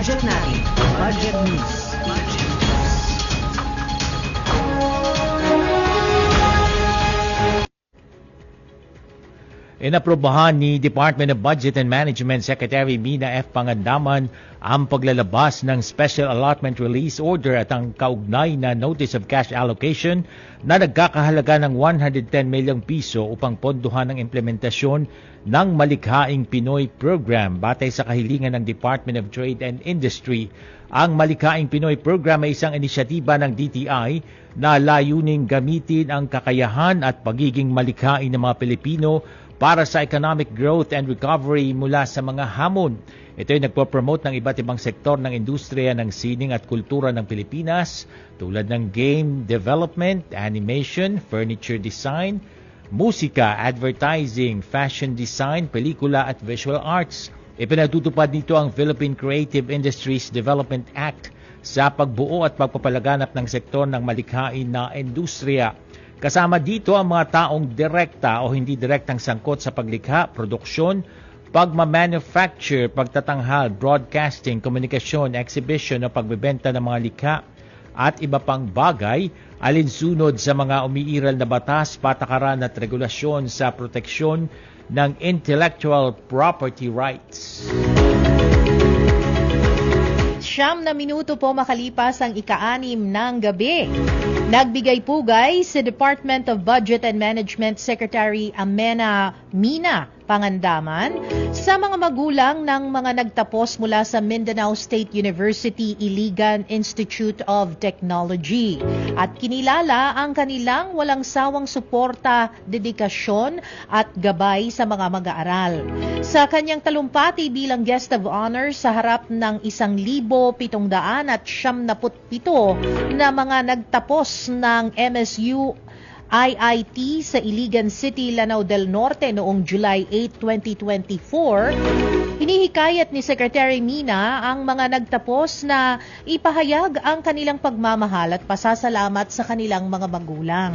Budget natin. Budget News. Inaprobahan ni Department of Budget and Management Secretary Mina F. Pangandaman ang paglalabas ng Special Allotment Release Order at ang kaugnay na Notice of Cash Allocation na nagkakahalaga ng 110 milyong piso upang pondohan ang implementasyon ng Malikhaing Pinoy Program. Batay sa kahilingan ng Department of Trade and Industry, ang Malikhaing Pinoy Program ay isang inisyatiba ng DTI na layuning gamitin ang kakayahan at pagiging malikhain ng mga Pilipino para sa economic growth and recovery mula sa mga hamon. Ito ay nagpo-promote ng iba't ibang sektor ng industriya ng sining at kultura ng Pilipinas tulad ng game development, animation, furniture design, musika, advertising, fashion design, pelikula at visual arts. Ipinatutupad nito ang Philippine Creative Industries Development Act sa pagbuo at pagpapalaganap ng sektor ng malikhain na industriya. Kasama dito ang mga taong direkta o hindi direktang sangkot sa paglikha, produksyon, pagmamanufacture, pagtatanghal, broadcasting, komunikasyon, exhibition o pagbebenta ng mga likha at iba pang bagay alinsunod sa mga umiiral na batas, patakaran at regulasyon sa proteksyon ng intellectual property rights. 9 na minuto po makalipas ang ika-6 ng gabi. Nagbigay pugay si Department of Budget and Management Secretary Amena Mina Pangandaman sa mga magulang ng mga nagtapos mula sa Mindanao State University Iligan Institute of Technology at kinilala ang kanilang walang sawang suporta, dedikasyon at gabay sa mga mag-aaral. Sa kanyang talumpati bilang guest of honor sa harap ng 1,777 na mga nagtapos ng MSU IIT sa Iligan City, Lanao del Norte noong July 8, 2024, hinihikayat ni Secretary Mina ang mga nagtapos na ipahayag ang kanilang pagmamahal at pasasalamat sa kanilang mga magulang.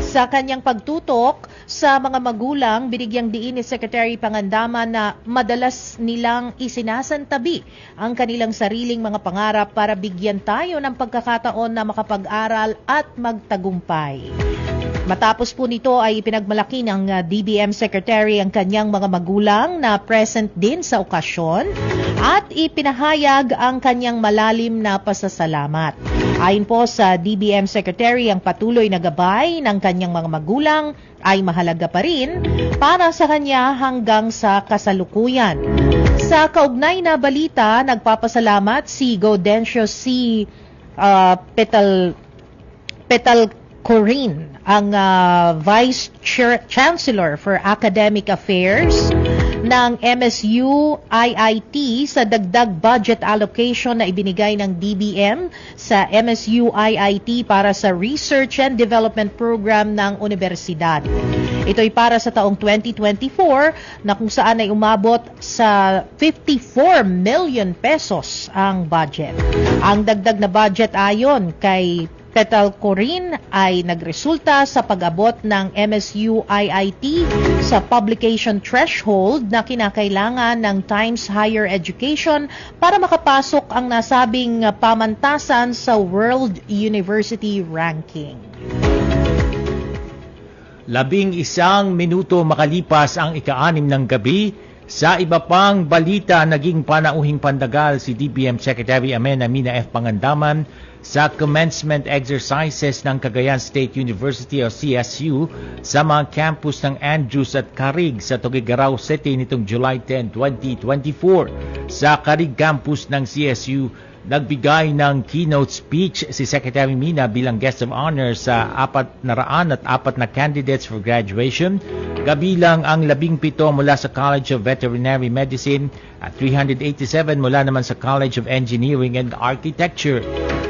Sa kanyang pagtutok sa mga magulang, binigyang diin ni Secretary Pangandaman na madalas nilang isinasantabi ang kanilang sariling mga pangarap para bigyan tayo ng pagkakataon na makapag-aral at magtagumpay. Matapos po nito ay pinagmalaki ng DBM Secretary ang kanyang mga magulang na present din sa okasyon at ipinahayag ang kanyang malalim na pasasalamat. Ayon po sa DBM Secretary, ang patuloy na gabay ng kanyang mga magulang ay mahalaga pa rin para sa kanya hanggang sa kasalukuyan. Sa kaugnay na balita, nagpapasalamat si Gaudencio C. Petal Corin, ang Vice Chancellor for Academic Affairs ng MSU IIT sa dagdag budget allocation na ibinigay ng DBM sa MSU IIT para sa Research and Development Program ng Universidad. Ito ay para sa taong 2024 na kung saan ay umabot sa 54 million pesos ang budget. Ang dagdag na budget ayon kay Petal Corin ay nagresulta sa pag-abot ng MSU IIT sa publication threshold na kinakailangan ng Times Higher Education para makapasok ang nasabing pamantasan sa World University Ranking. 11 minuto makalipas ang ika-6 ng gabi. Sa iba pang balita, naging panauhing pandagal si DBM Secretary Amena Mina F. Pangandaman sa commencement exercises ng Cagayan State University o CSU sa mga campus ng Andrews at Carig sa Tuguegarao City nitong July 10, 2024. Sa Carig campus ng CSU, nagbigay ng keynote speech si Secretary Mina bilang guest of honor sa 404 na candidates for graduation, kabilang ang 17 mula sa College of Veterinary Medicine at 387 mula naman sa College of Engineering and Architecture.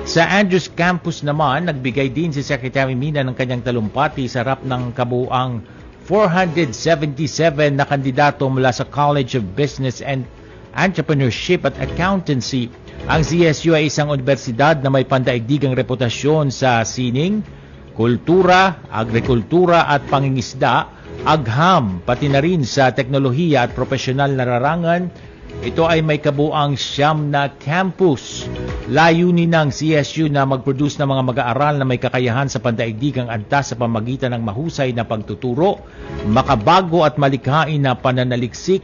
Sa Andrews Campus naman, nagbigay din si Secretary Mina ng kanyang talumpati sa harap ng kabuuang 477 na kandidato mula sa College of Business and Entrepreneurship at Accountancy. Ang CSU ay isang universidad na may pandaigdigang reputasyon sa sining, kultura, agrikultura at pangingisda, agham, pati na rin sa teknolohiya at profesional na larangan Ito ay may kabuang 9 na campus. Layunin ng CSU na mag-produce ng mga mag-aaral na may kakayahan sa pandaigdigang antas sa pamagitan ng mahusay na pagtuturo, makabago at malikhain na pananaliksik,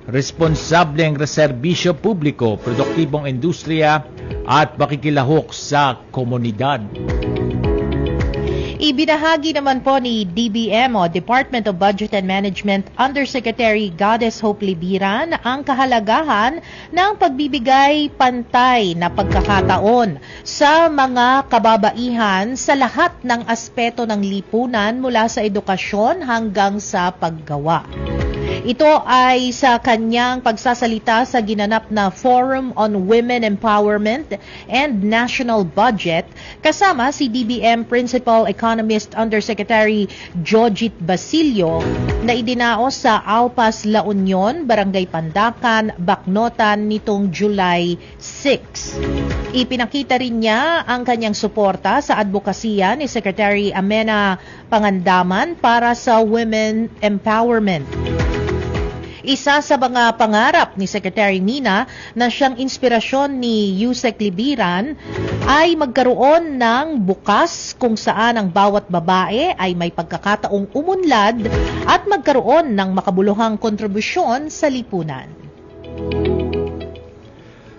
responsableng reserbisyo publiko, produktibong industriya at pakikilahok sa komunidad. Ibinahagi naman po ni DBM o Department of Budget and Management Undersecretary Goddess Hope Libiran ang kahalagahan ng pagbibigay pantay na pagkakataon sa mga kababaihan sa lahat ng aspeto ng lipunan mula sa edukasyon hanggang sa paggawa. Ito ay sa kanyang pagsasalita sa ginanap na Forum on Women Empowerment and National Budget kasama si DBM Principal Economist Undersecretary Jojit Basilio na idinaos sa Alpas La Union, Barangay Pandacan, Bacnotan nitong July 6. Ipinakita rin niya ang kanyang suporta sa advokasya ni Secretary Amena Pangandaman para sa women empowerment. Isa sa mga pangarap ni Secretary Mina na siyang inspirasyon ni Yusek Libiran ay magkaroon ng bukas kung saan ang bawat babae ay may pagkakataong umunlad at magkaroon ng makabuluhang kontribusyon sa lipunan.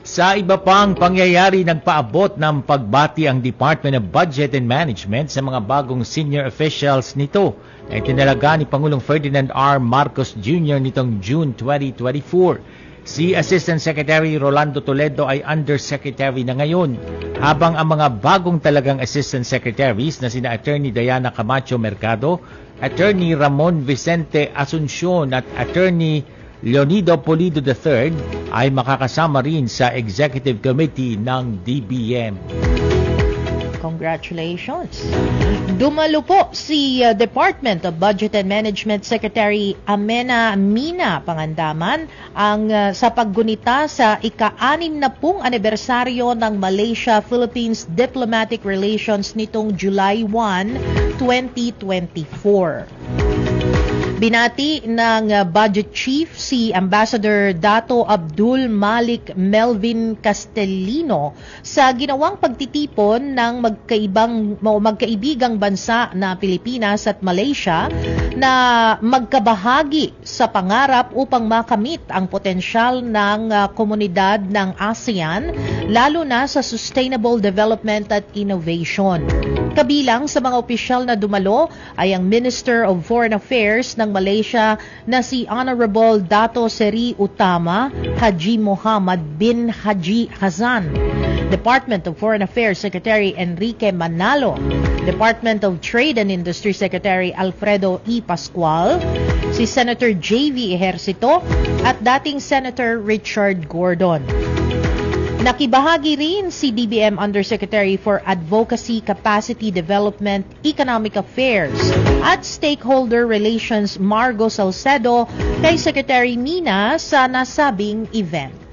Sa iba pang pangyayari, nagpaabot ng pagbati ang Department of Budget and Management sa mga bagong senior officials nito na itinalaga ni Pangulong Ferdinand R. Marcos Jr. nitong June 2024. Si Assistant Secretary Rolando Toledo ay Undersecretary na ngayon, habang ang mga bagong talagang Assistant Secretaries na sina Attorney Diana Camacho Mercado, Attorney Ramon Vicente Asuncion at Attorney Leonido Polido III ay makakasama rin sa Executive Committee ng DBM. Congratulations! Dumalo po si Department of Budget and Management Secretary Amena Mina Pangandaman sa paggunita sa ika-60 anibersaryo ng Malaysia-Philippines Diplomatic Relations nitong July 1, 2024. Binati ng Budget Chief si Ambassador Dato Abdul Malik Melvin Castellino sa ginawang pagtitipon ng magkaibigang bansa na Pilipinas at Malaysia na magkabahagi sa pangarap upang makamit ang potensyal ng komunidad ng ASEAN, lalo na sa sustainable development at innovation. Kabilang sa mga opisyal na dumalo ay ang Minister of Foreign Affairs ng Malaysia na si Honorable Dato Seri Utama Haji Muhammad bin Haji Hazan, Department of Foreign Affairs Secretary Enrique Manalo, Department of Trade and Industry Secretary Alfredo E. Pascual, si Senator J.V. Ejercito at dating Senator Richard Gordon. Nakibahagi rin si DBM Undersecretary for Advocacy, Capacity Development, Economic Affairs at Stakeholder Relations Margo Salcedo kay Secretary Mina sa nasabing event.